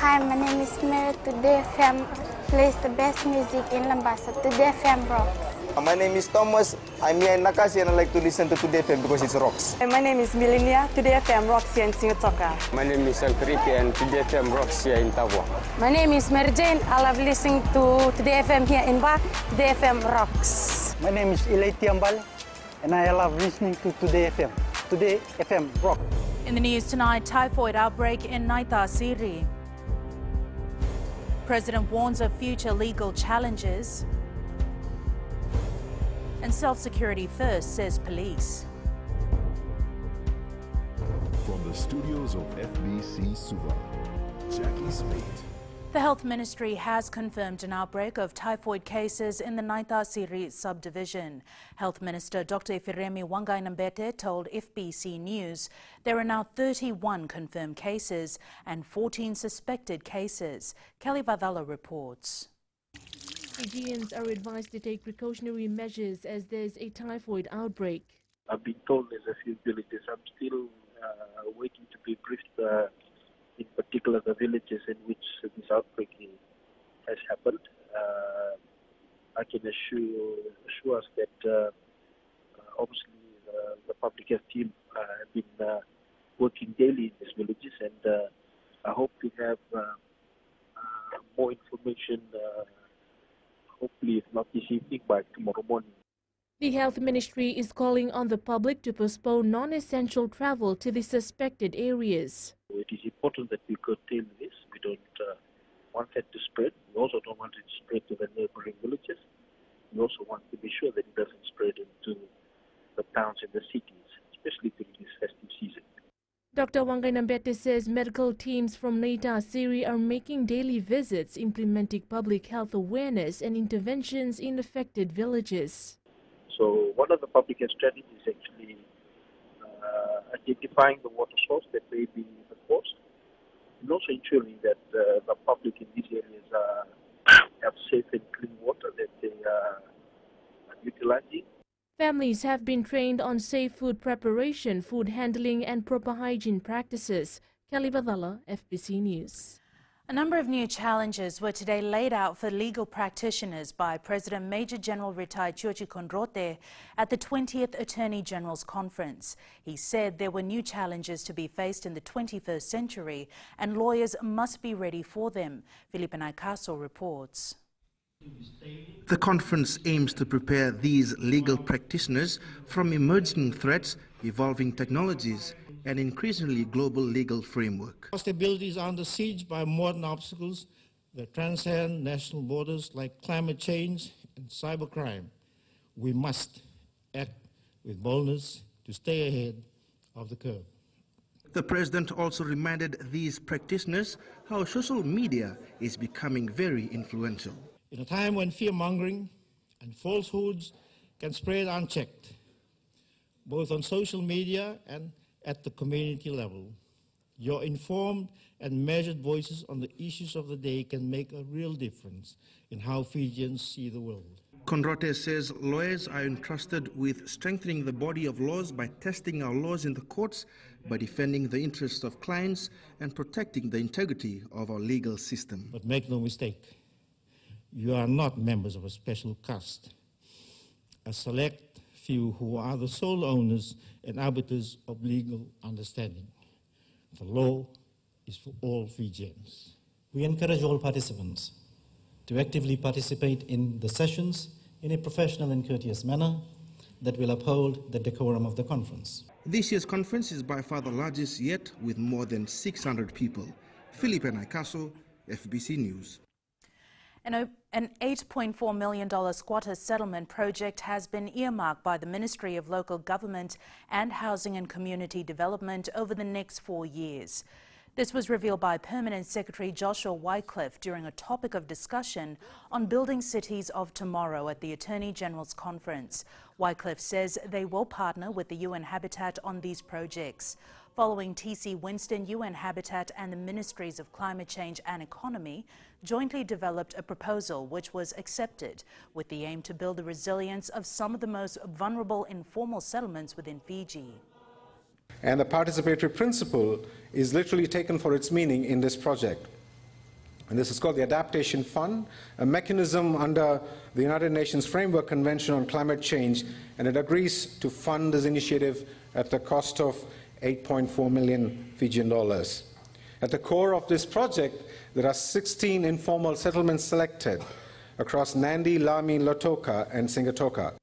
Hi, my name is Mary. Today FM plays the best music in Lambasa. Today FM rocks. My name is Thomas. I'm here in Nakasi and I like to listen to Today FM because it rocks. My name is Milenia. Today FM rocks here in Singatoka. My name is Alfriki and Today FM rocks here in Tabwa. My name is Mary Jane. I love listening to Today FM here in Ba. Today FM rocks. My name is Ilay Tiambal and I love listening to Today FM. Today FM rocks. In the news tonight, typhoid outbreak in Naita Siri. President warns of future legal challenges. And self-security first, says police. From the studios of FBC Suva, Jackie Smith. The Health Ministry has confirmed an outbreak of typhoid cases in the Naita Siri subdivision. Health Minister Dr. Ifiremi Wangai-Nambete told FBC News there are now 31 confirmed cases and 14 suspected cases. Kelly Vadala reports. Fijians are advised to take precautionary measures as there's a typhoid outbreak. I've been told there's a few villages. I'm still waiting to be briefed, in particular the villages in which this outbreak has happened. I can assure us that obviously the public health team have been working daily in these villages, and I hope to have more information hopefully if not this evening, by tomorrow morning. The Health Ministry is calling on the public to postpone non-essential travel to the suspected areas. It is important that we curtail this. We don't want that to spread. We also don't want it to spread to the neighboring villages. We also want to be sure that it doesn't spread into the towns and the cities, especially during this festive season. Dr. Wangai-Nambete says medical teams from Naita Siri are making daily visits, implementing public health awareness and interventions in affected villages. So one of the public health strategies is actually identifying the water source that may be the cause, and also ensuring that the public in these areas have safe and clean water that they are utilizing. Families have been trained on safe food preparation, food handling and proper hygiene practices. Kelly Badala, FBC News. A number of new challenges were today laid out for legal practitioners by President Major General retired Chiochi Konrote at the 20th Attorney General's Conference. He said there were new challenges to be faced in the 21st century and lawyers must be ready for them. Felipe Naikaso reports. The conference aims to prepare these legal practitioners from emerging threats, evolving technologies, and increasingly global legal framework. Our stability is under siege by modern obstacles that transcend national borders like climate change and cybercrime. We must act with boldness to stay ahead of the curve. The President also reminded these practitioners how social media is becoming very influential. In a time when fear-mongering and falsehoods can spread unchecked, both on social media and at the community level, your informed and measured voices on the issues of the day can make a real difference in how Fijians see the world. Konrote says lawyers are entrusted with strengthening the body of laws by testing our laws in the courts, by defending the interests of clients and protecting the integrity of our legal system. But make no mistake, you are not members of a special caste, a select few who are the sole owners and arbiters of legal understanding. The law is for all Fijians. We encourage all participants to actively participate in the sessions in a professional and courteous manner that will uphold the decorum of the conference. This year's conference is by far the largest yet, with more than 600 people. Felipe Naikaso, FBC News. An $8.4 million squatter settlement project has been earmarked by the Ministry of Local Government and Housing and Community Development over the next 4 years. This was revealed by Permanent Secretary Joshua Wycliffe during a topic of discussion on building cities of tomorrow at the Attorney General's Conference. Wycliffe says they will partner with the UN Habitat on these projects. Following TC Winston, UN Habitat and the Ministries of Climate Change and Economy jointly developed a proposal which was accepted with the aim to build the resilience of some of the most vulnerable informal settlements within Fiji. And the participatory principle is literally taken for its meaning in this project. And this is called the Adaptation Fund, a mechanism under the United Nations Framework Convention on Climate Change, and it agrees to fund this initiative at the cost of 8.4 million Fijian dollars. At the core of this project, there are 16 informal settlements selected across Nandi, Lami, Lautoka, and Singatoka.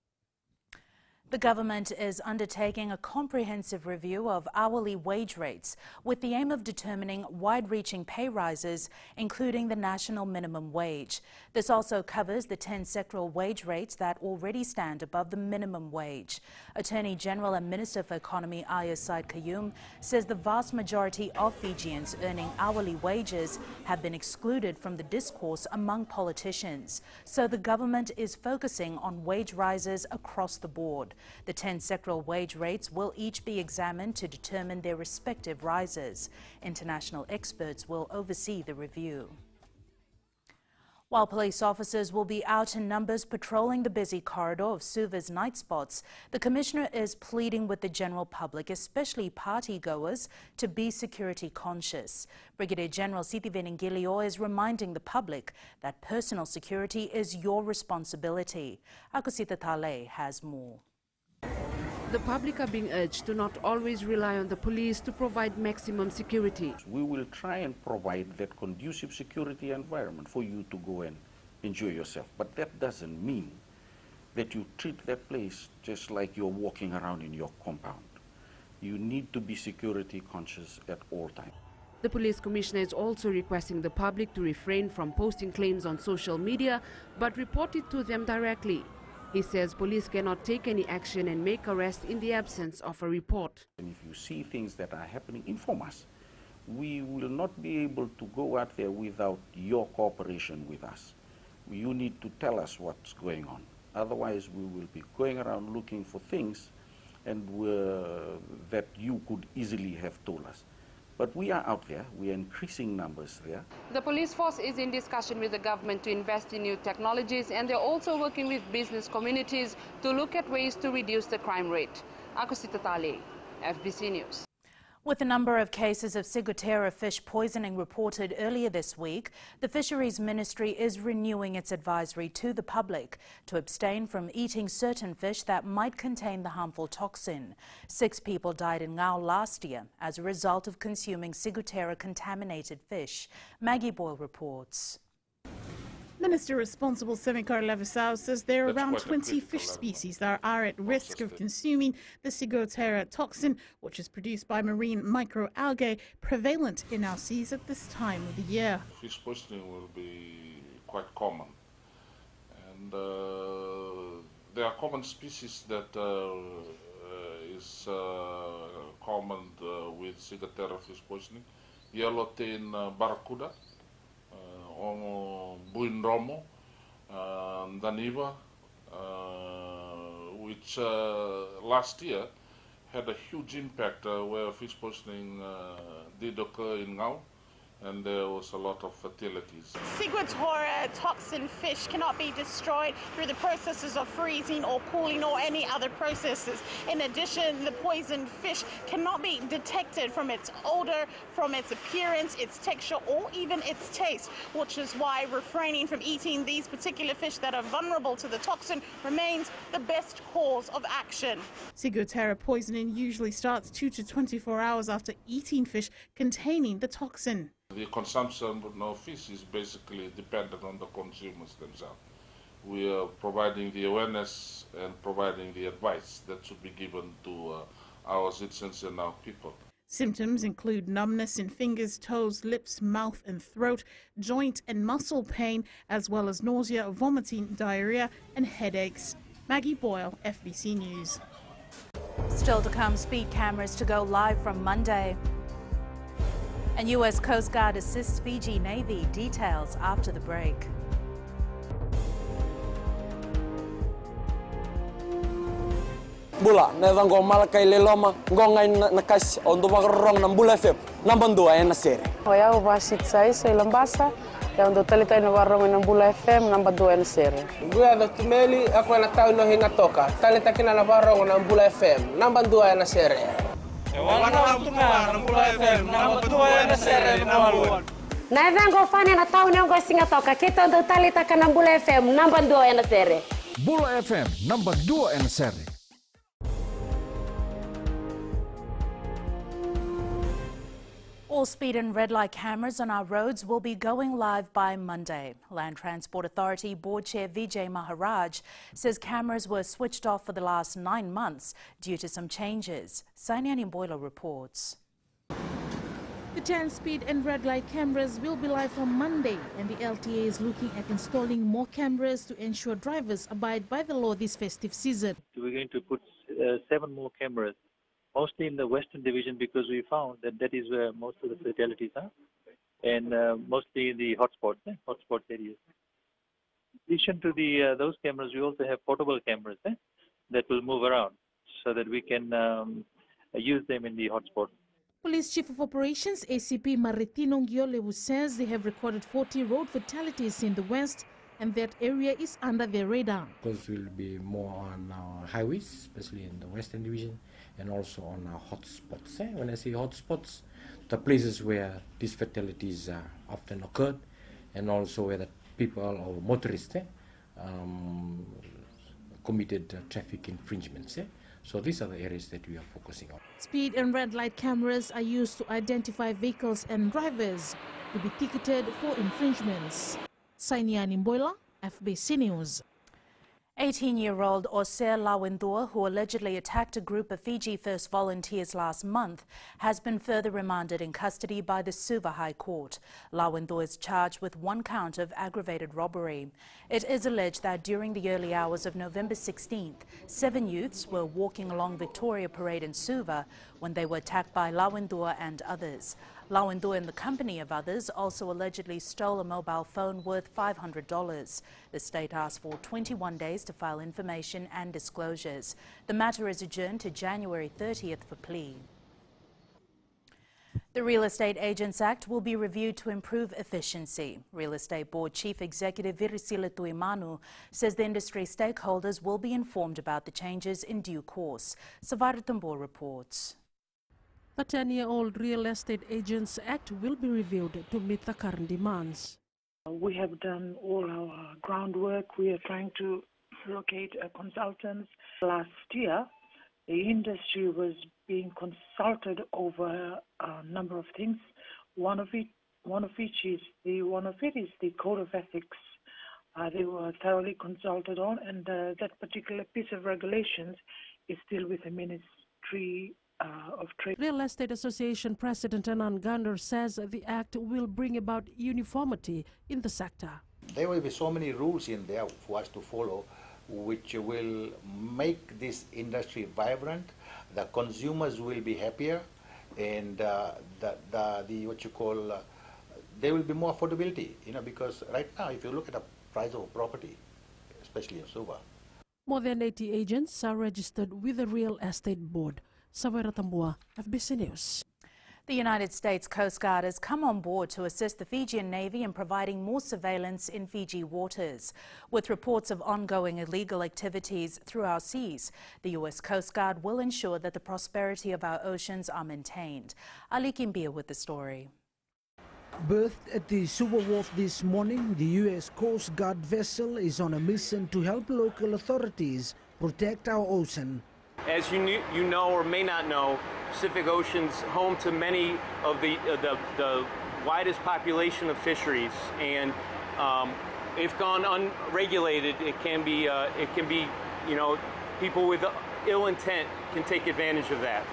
The government is undertaking a comprehensive review of hourly wage rates with the aim of determining wide-reaching pay rises, including the national minimum wage. This also covers the 10 sectoral wage rates that already stand above the minimum wage. Attorney General and Minister for Economy Aya Said Qayyum says the vast majority of Fijians earning hourly wages have been excluded from the discourse among politicians. So the government is focusing on wage rises across the board. The 10 sectoral wage rates will each be examined to determine their respective rises. International experts will oversee the review. While police officers will be out in numbers patrolling the busy corridor of Suva's night spots, the Commissioner is pleading with the general public, especially party-goers, to be security conscious. Brigadier General Siti Veningilio is reminding the public that personal security is your responsibility. Akusita Tale has more. The public are being urged to not always rely on the police to provide maximum security. We will try and provide that conducive security environment for you to go and enjoy yourself. But that doesn't mean that you treat that place just like you're walking around in your compound. You need to be security conscious at all times. The police commissioner is also requesting the public to refrain from posting claims on social media, but report it to them directly. He says police cannot take any action and make arrests in the absence of a report. And if you see things that are happening, inform us. We will not be able to go out there without your cooperation with us. You need to tell us what's going on. Otherwise, we will be going around looking for things and that you could easily have told us. But we are out there, we are increasing numbers there. The police force is in discussion with the government to invest in new technologies, and they're also working with business communities to look at ways to reduce the crime rate. Akusita Tale, FBC News. With a number of cases of ciguatera fish poisoning reported earlier this week, the Fisheries Ministry is renewing its advisory to the public to abstain from eating certain fish that might contain the harmful toxin. 6 people died in Ngau last year as a result of consuming ciguatera-contaminated fish. Maggie Boyle reports. Minister responsible Semikar Levisau says there are around 20 fish species that are at risk of consuming the ciguatera toxin, which is produced by marine microalgae prevalent in our seas at this time of the year. Fish poisoning will be quite common, and there are common species that is common with ciguatera fish poisoning. Yellowtail barracuda, Buinromo, Daniva, which last year had a huge impact where fish poisoning did occur in Ngau, and there was a lot of fatalities. Ciguatera toxin fish cannot be destroyed through the processes of freezing or cooling or any other processes. In addition, the poisoned fish cannot be detected from its odor, from its appearance, its texture, or even its taste, which is why refraining from eating these particular fish that are vulnerable to the toxin remains the best course of action. Ciguatera poisoning usually starts 2 to 24 hours after eating fish containing the toxin. The consumption of fish is basically dependent on the consumers themselves. We are providing the awareness and providing the advice that should be given to our citizens and our people. Symptoms include numbness in fingers, toes, lips, mouth and throat, joint and muscle pain, as well as nausea, vomiting, diarrhea and headaches. Maggie Boyle, FBC News. Still to come, speed cameras to go live from Monday. And U.S. Coast Guard assists Fiji Navy. Details after the break. Bula, nevang go malakay leloma, ngongai nakas ondo magrong ng Bula FM, nambang dua na sere. Hoya ubasit sai sa Lambasa, ya ondo talita na warong ng Bula FM, nambang dua na sere. Guya do tumeli ako na tao no hingatoka, talita kina na warong ng Bula FM, nambang dua na sere. Na vengo fani na tauni ngo singatoka kita ndo talita kana Bula FM namba 2 ena sere. Bula FM namba 2 ena sere. All speed and red light cameras on our roads will be going live by Monday. Land Transport Authority Board Chair Vijay Maharaj says cameras were switched off for the last 9 months due to some changes. Sainiani Boiler reports. The 10-speed and red light cameras will be live from Monday, and the LTA is looking at installing more cameras to ensure drivers abide by the law this festive season. We're going to put 7 more cameras, mostly in the Western Division, because we found that that is where most of the fatalities are, and mostly in the hotspot areas. In addition to those cameras, we also have portable cameras that will move around so that we can use them in the hotspot. Police Chief of Operations ACP Maritino Ngiolewu says they have recorded 40 road fatalities in the West, and that area is under their radar. Because we'll be more on our highways, especially in the Western Division, and also on our hotspots. When I say hotspots, the places where these fatalities often occurred, and also where the people or motorists committed traffic infringements. So these are the areas that we are focusing on. Speed and red light cameras are used to identify vehicles and drivers to be ticketed for infringements. Sainiani Mboila, FBC News. 18-year-old Osir Lawindor, who allegedly attacked a group of Fiji First volunteers last month, has been further remanded in custody by the Suva High Court. Lawindor is charged with 1 count of aggravated robbery. It is alleged that during the early hours of November 16th, 7 youths were walking along Victoria Parade in Suva when they were attacked by Lawindor and others. Lawindor, in the company of others, also allegedly stole a mobile phone worth $500. The state asked for 21 days to file information and disclosures. The matter is adjourned to January 30th for plea. The Real Estate Agents Act will be reviewed to improve efficiency. Real Estate Board Chief Executive Virisila Tuimanu says the industry stakeholders will be informed about the changes in due course. Savaratambo reports. The 10-year-old Real Estate Agents Act will be reviewed to meet the current demands. We have done all our groundwork. We are trying to locate consultants. Last year, the industry was being consulted over a number of things. One of it is the Code of Ethics. They were thoroughly consulted on, and that particular piece of regulations is still with the Ministry of Trade. Real Estate Association President Anand Gander says the act will bring about uniformity in the sector. There will be so many rules in there for us to follow, which will make this industry vibrant. The consumers will be happier, and there will be more affordability. Because right now, if you look at the price of a property, especially in Suva, more than 80 agents are registered with the Real Estate Board. Savera Tambua, FBC News. The United States Coast Guard has come on board to assist the Fijian Navy in providing more surveillance in Fiji waters. With reports of ongoing illegal activities through our seas, the U.S. Coast Guard will ensure that the prosperity of our oceans are maintained. Ali Kimbia with the story. Berthed at the Suva Wharf this morning, the U.S. Coast Guard vessel is on a mission to help local authorities protect our ocean. As you know or may not know, Pacific Ocean's home to many of the widest population of fisheries, and if gone unregulated, it can be people with ill intent can take advantage of that.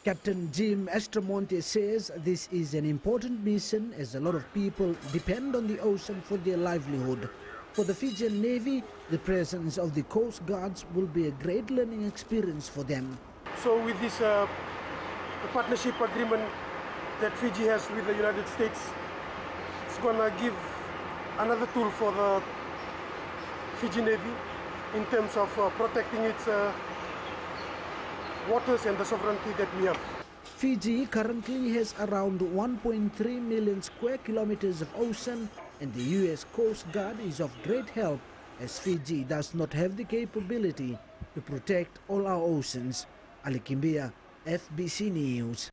Captain Jim Estramonte says this is an important mission as a lot of people depend on the ocean for their livelihood. For the Fijian Navy, the presence of the Coast Guards will be a great learning experience for them. So with this partnership agreement that Fiji has with the United States, it's going to give another tool for the Fiji Navy in terms of protecting its waters and the sovereignty that we have. Fiji currently has around 1.3 million square kilometers of ocean, and the U.S. Coast Guard is of great help as Fiji does not have the capability to protect all our oceans. Ali Kimbia, FBC News.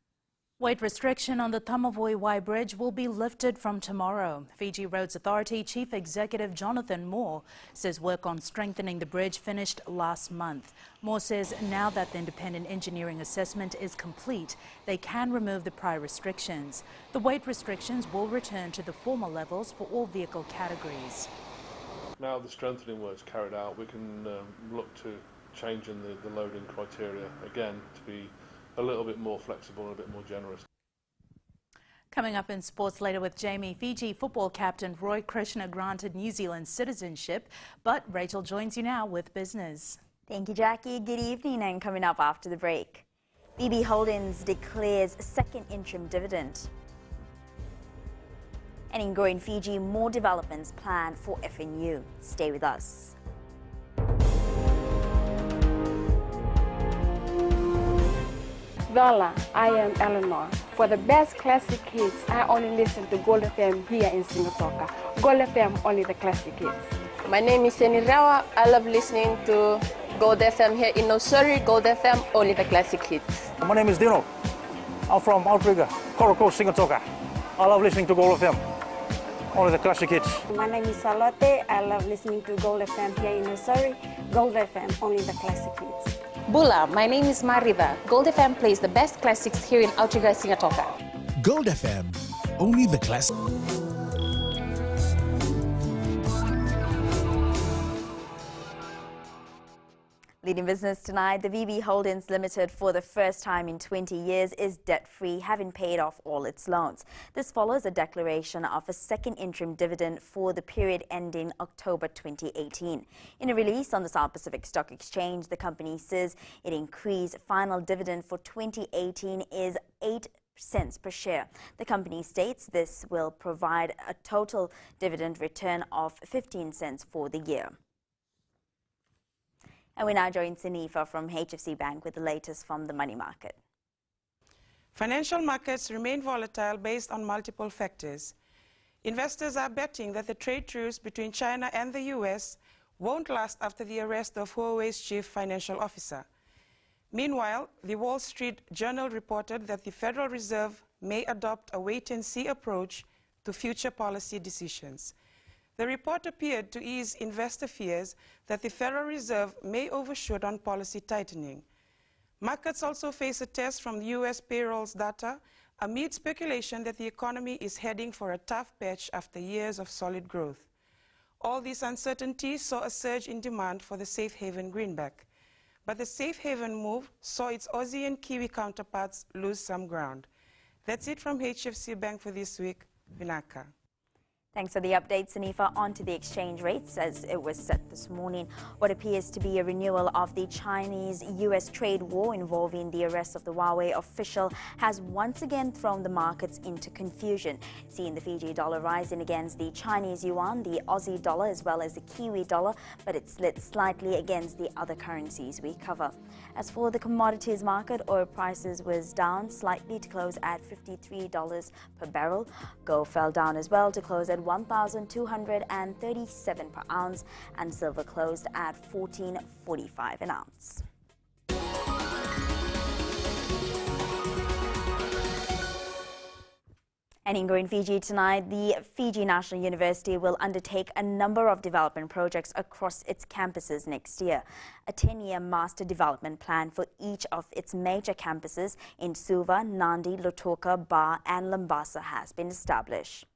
Weight restriction on the Tamavoy Bridge will be lifted from tomorrow. Fiji Roads Authority Chief Executive Jonathan Moore says work on strengthening the bridge finished last month. Moore says now that the independent engineering assessment is complete, they can remove the prior restrictions. The weight restrictions will return to the former levels for all vehicle categories. Now the strengthening work's carried out, we can look to changing the loading criteria again to be a little bit more flexible and a bit more generous. Coming up in sports later with Jamie, Fiji football captain Roy Krishna granted New Zealand citizenship, but Rachel joins you now with business. Thank you, Jackie. Good evening, and coming up after the break. BB Holdings declares second interim dividend. And in growing Fiji, more developments planned for FNU. Stay with us. Lola, I am Eleanor. For the best classic hits, I only listen to Gold FM here in Singapore. Gold FM, only the classic hits. My name is Seni Rawa. I love listening to Gold FM here in Nosuri. Gold FM, only the classic hits. My name is Dino. I'm from Outrigger, Coral Coast, Singapore. I love listening to Gold FM, only the classic hits. My name is Salote. I love listening to Gold FM here in Nosuri. Gold FM, only the classic hits. Bula, my name is Mariva. Gold FM plays the best classics here in Outrigger, Singapore. Gold FM, only the classic. Leading business tonight, the BB Holdings Limited, for the first time in 20 years, is debt-free, having paid off all its loans. This follows a declaration of a second interim dividend for the period ending October 2018. In a release on the South Pacific Stock Exchange, the company says it increased final dividend for 2018 is 8 cents per share. The company states this will provide a total dividend return of 15 cents for the year. And we now join Sanifa from HFC Bank with the latest from the money market. Financial markets remain volatile based on multiple factors. Investors are betting that the trade truce between China and the US won't last after the arrest of Huawei's chief financial officer. Meanwhile, the Wall Street Journal reported that the Federal Reserve may adopt a wait-and-see approach to future policy decisions. The report appeared to ease investor fears that the Federal Reserve may overshoot on policy tightening. Markets also face a test from the U.S. payrolls data amid speculation that the economy is heading for a tough patch after years of solid growth. All these uncertainties saw a surge in demand for the safe haven greenback. But the safe haven move saw its Aussie and Kiwi counterparts lose some ground. That's it from HFC Bank for this week. Vinaka. Thanks for the update, Sanifa. On to the exchange rates as it was set this morning. What appears to be a renewal of the Chinese-US trade war involving the arrest of the Huawei official has once again thrown the markets into confusion, seeing the Fiji dollar rising against the Chinese yuan, the Aussie dollar as well as the Kiwi dollar, but it slid slightly against the other currencies we cover. As for the commodities market, oil prices was down slightly to close at $53 per barrel. Gold fell down as well to close at $1,237 per ounce, and silver closed at $14.45 an ounce. And in Green Fiji tonight, the Fiji National University will undertake a number of development projects across its campuses next year. A 10-year master development plan for each of its major campuses in Suva, Nandi, Lautoka, Ba and Lambasa has been established.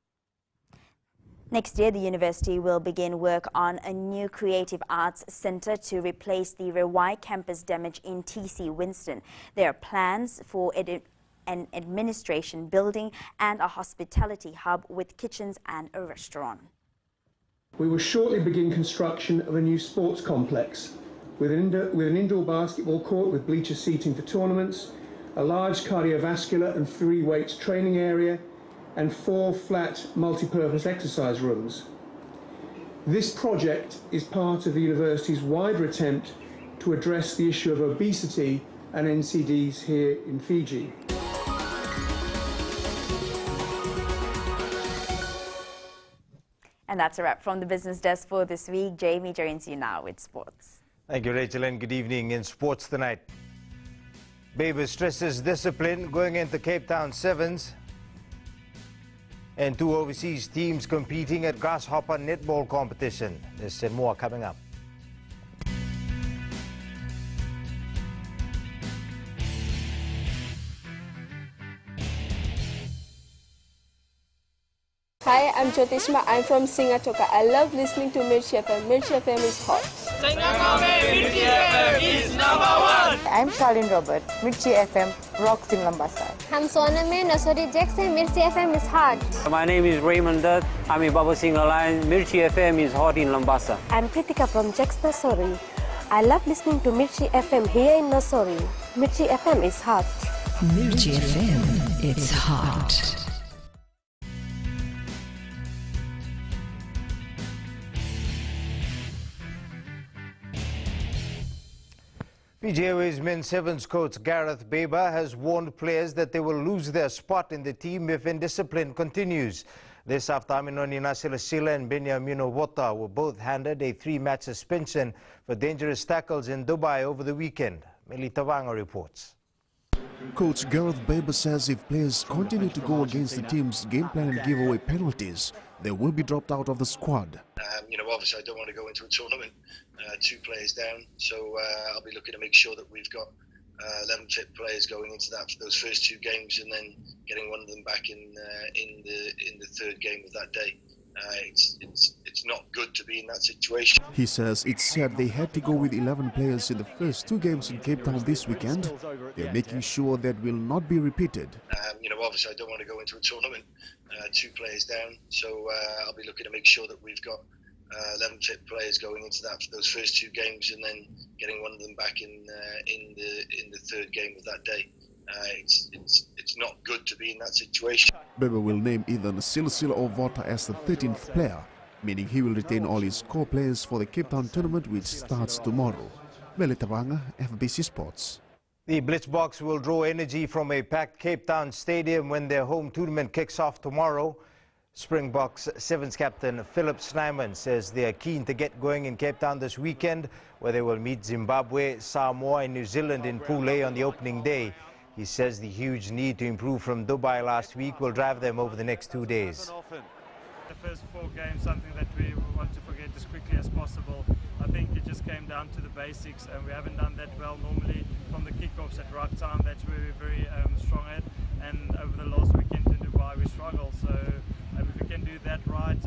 Next year, the university will begin work on a new creative arts centre to replace the Rewai campus damaged in TC Winston. There are plans for an administration building and a hospitality hub with kitchens and a restaurant. We will shortly begin construction of a new sports complex with an indoor basketball court with bleacher seating for tournaments, a large cardiovascular and free weights training area, and 4 flat multi-purpose exercise rooms. This project is part of the university's wider attempt to address the issue of obesity and NCDs here in Fiji. And that's a wrap from the business desk for this week. Jamie joins you now with sports. Thank you, Rachel, and good evening in sports tonight. Baber stresses discipline going into Cape Town Sevens. And 2 overseas teams competing at Grasshopper netball competition. This and more coming up. Hi, I'm Jyotishma. I'm from Singatoka. I love listening to Mirchi FM. Mirchi FM is hot. Mirchi FM is #1. I'm Charlene Robert. Mirchi FM rocks in Lambasa. I'm Soname Nasori Jackson. Mirchi FM is hot. My name is REMANDED. I'm in Baba Singh Alliance. Mirchi FM is hot in Lambasa. I'm Kritika from Jax Nasori. I love listening to Mirchi FM here in Nasori. Mirchi FM is hot. Mirchi FM, it's hot. Fiji Airways men's sevens coach Gareth Baber has warned players that they will lose their spot in the team if indiscipline continues. This after Aminoni Nasilasila and Benjamin Wota were both handed a 3-match suspension for dangerous tackles in Dubai over the weekend. Meli Tavanga reports. Coach Gareth Baber says if players continue to go against the team's game plan and give away penalties, they will be dropped out of the squad. Obviously I don't want to go into a tournament 2 players down, so I'll be looking to make sure that we've got 11 fit players going into that for those first 2 games, and then getting one of them back in the 3rd game of that day. It's not good to be in that situation. He says it's said they had to go with 11 players in the first 2 games in Cape Town this weekend. They're making sure that will not be repeated. Obviously I don't want to go into a tournament 2 players down, so I'll be looking to make sure that we've got 11 fit players going into that for those first 2 games, and then getting one of them back in the 3rd game of that day. It's not good to be in that situation. Baber will name either Nasilasila or Vota as the 13th player, meaning he will retain all his core players for the Cape Town tournament, which starts tomorrow. Meli Tavanga, FBC Sports. The Blitzboks will draw energy from a packed Cape Town stadium when their home tournament kicks off tomorrow. Springboks Sevens captain Philip Snyman says they are keen to get going in Cape Town this weekend, where they will meet Zimbabwe, Samoa and New Zealand in Pool A on the opening day. He says the huge need to improve from Dubai last week will drive them over the next 2 days. The first 4 games, something that we want to forget as quickly as possible. I think it just came down to the basics, and we haven't done that well normally from the kickoffs at ruck time. That's where we're very strong at, and over the last weekend in Dubai we struggled. So if we can do that right,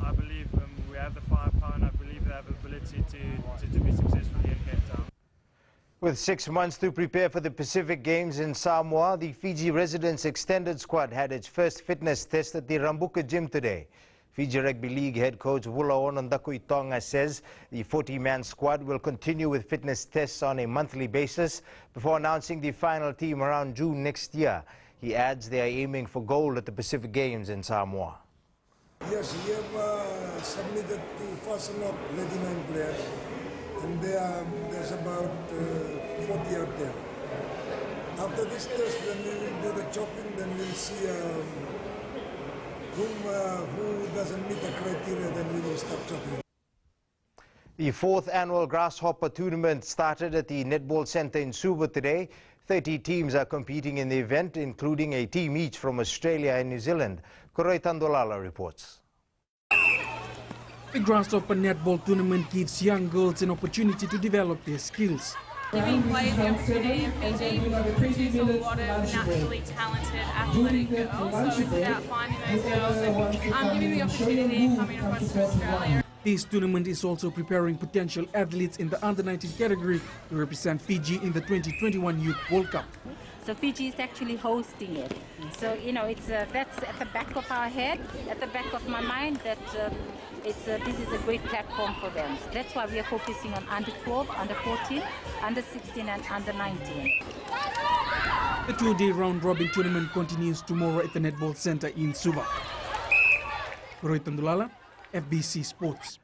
I believe we have the firepower, and I believe we have the ability to be successful here in Cape Town. With 6 months to prepare for the Pacific Games in Samoa, the Fiji Residents Extended Squad had its first fitness test at the Rambuka Gym today. Fiji Rugby League head coach Wula Onondakuitonga says the 40-man squad will continue with fitness tests on a monthly basis before announcing the final team around June next year. He adds they are aiming for gold at the Pacific Games in Samoa. Yes, we have submitted to first lot 99 players, and there's about 40 out there. After this test, then we will do the chopping, then we'll see who doesn't meet the criteria, then we will stop chopping. The 4th annual Grasshopper tournament started at the Netball Centre in Suva today. 30 teams are competing in the event, including a team each from Australia and New Zealand. Koroi Tandolala reports. The Grasshopper Netball tournament gives young girls an opportunity to develop their skills. Giving players the opportunity in Fiji to produce a lot of naturally talented, athletic girls. So it's about finding those girls and giving the opportunity coming across to Australia. This tournament is also preparing potential athletes in the under-19 category to represent Fiji in the 2021 Youth World Cup. So Fiji is actually hosting it. So, it's that's at the back of our head, at the back of my mind, that this is a great platform for them. So that's why we are focusing on under 12, under 14, under 16 and under 19. The 2-day round-robin tournament continues tomorrow at the Netball Centre in Suva. Roy Tandulala, FBC Sports.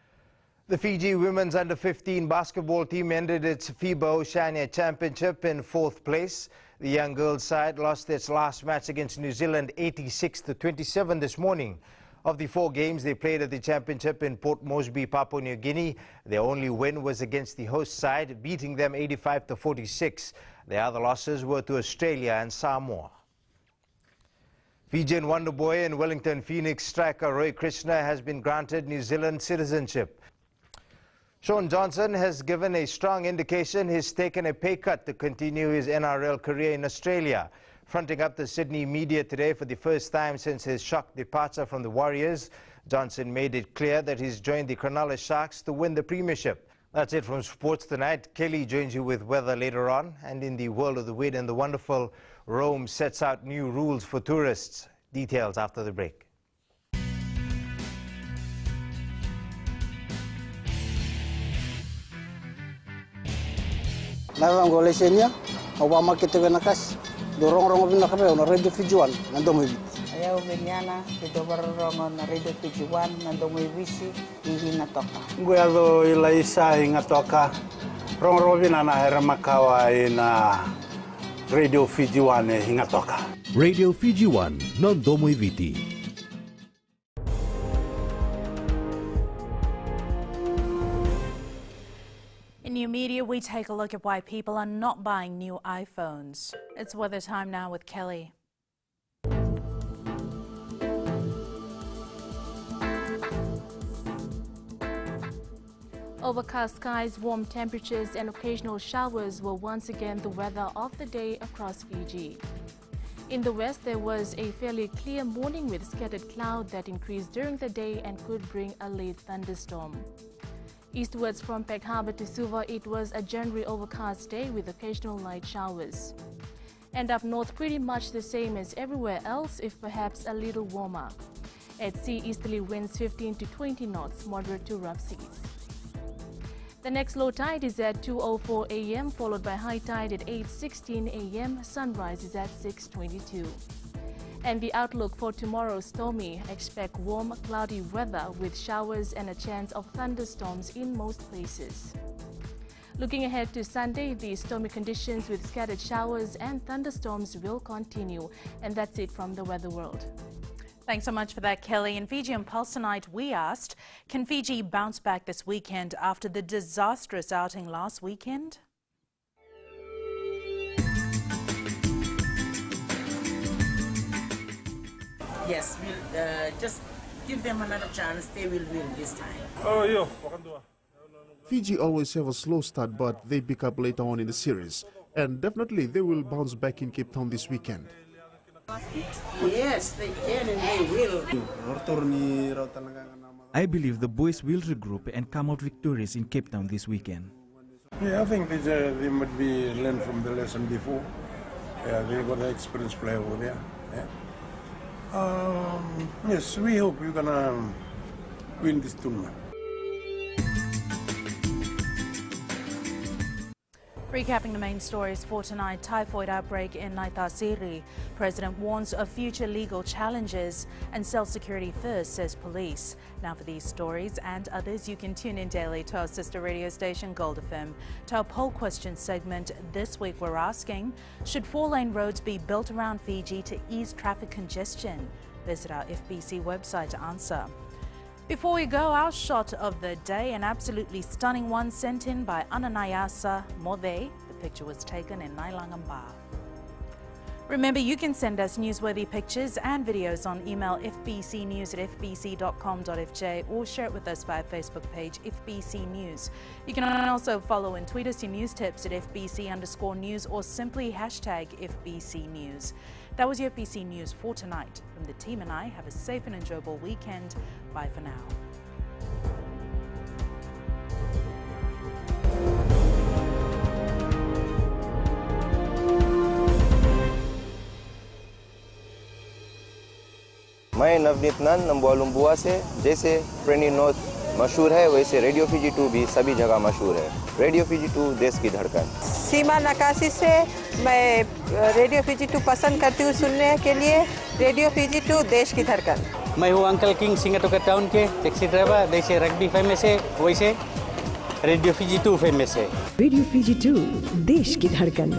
The Fiji women's under-15 basketball team ended its FIBA Oceania Championship in 4th place. The young girls side lost its last match against New Zealand 86-27 this morning. Of the 4 games they played at the championship in Port Moresby, Papua New Guinea, their only win was against the host side, beating them 85-46. Their other losses were to Australia and Samoa. Fijian wonder boy and Wellington Phoenix striker Roy Krishna has been granted New Zealand citizenship. Sean Johnson has given a strong indication he's taken a pay cut to continue his NRL career in Australia. Fronting up the Sydney media today for the first time since his shock departure from the Warriors, Johnson made it clear that he's joined the Cronulla Sharks to win the premiership. That's it from sports tonight. Kelly joins you with weather later on. And in the world of the weird and the wonderful, Rome sets out new rules for tourists. Details after the break. Narang golesenya, Obama kita nakas, dorong-rong bina kape, on radio Fijuan, nandomi. Ayaw benyana, kita barong on radio Fijuan, nandomi visi, hina toka. Guado ilaisa hinga toka, rong bina na heramakawa ina radio Fijuan hinga toka. Radio Fijuan, nandomi viti. In new media, we take a look at why people are not buying new iPhones. It's weather time now with Kelly. Overcast skies, warm temperatures and occasional showers were once again the weather of the day across Fiji. In the west, there was a fairly clear morning with scattered cloud that increased during the day and could bring a late thunderstorm. Eastwards from Peck Harbour to Suva, it was a generally overcast day with occasional light showers. And up north, pretty much the same as everywhere else, if perhaps a little warmer. At sea, easterly winds 15 to 20 knots, moderate to rough seas. The next low tide is at 2:04 a.m., followed by high tide at 8:16 a.m. Sunrise is at 6:22. And the outlook for tomorrow, stormy. Expect warm, cloudy weather with showers and a chance of thunderstorms in most places. Looking ahead to Sunday, the stormy conditions with scattered showers and thunderstorms will continue. And that's it from the Weather World. Thanks so much for that, Kelly. In Fiji on Pulse tonight, we asked, can Fiji bounce back this weekend after the disastrous outing last weekend? Yes, we'll just give them another chance. They will win this time. Fiji always have a slow start, but they pick up later on in the series. And definitely they will bounce back in Cape Town this weekend. Yes, they can and they will. I believe the boys will regroup and come out victorious in Cape Town this weekend. Yeah, I think they might be learned from the lesson before. Yeah, they got an experienced player over there. Yeah. Yes, we hope we're gonna win this tournament. Recapping the main stories for tonight, typhoid outbreak in Naitasiri. President warns of future legal challenges and self-security first, says police. Now for these stories and others, you can tune in daily to our sister radio station Gold FM. To our poll question segment this week, we're asking, should 4-lane roads be built around Fiji to ease traffic congestion? Visit our FBC website to answer. Before we go, our shot of the day, an absolutely stunning one sent in by Ananayasa Mode. The picture was taken in Nailangamba. Remember, you can send us newsworthy pictures and videos on email fbcnews@fbc.com.fj or share it with us via Facebook page FBC News. You can also follow and tweet us your news tips at FBC_news or simply hashtag FBC News. That was your FBC News for tonight. From the team and I, have a safe and enjoyable weekend. Bye for now. मैं नवनीत नंद नंबुआ से जैसे प्रेनी note मशहूर है वैसे radio Fiji 2 भी सभी जगह मशहूर है। रेडियो फीजी 2 देश की धड़कन। सीमा नकाशी से मैं रेडियो फीजी 2 पसंद करती हूँ सुनने के लिए। रेडियो फीजी 2 देश की धड़कन। मैं हूँ अंकल किंग सिंगाटोका टाउन के टैक्सी ड्राइवर। जैसे रग्बी फेमस है वैसे रेडियो फीजी 2 फेमस है। रेडियो फीजी 2 देश की धड़कन।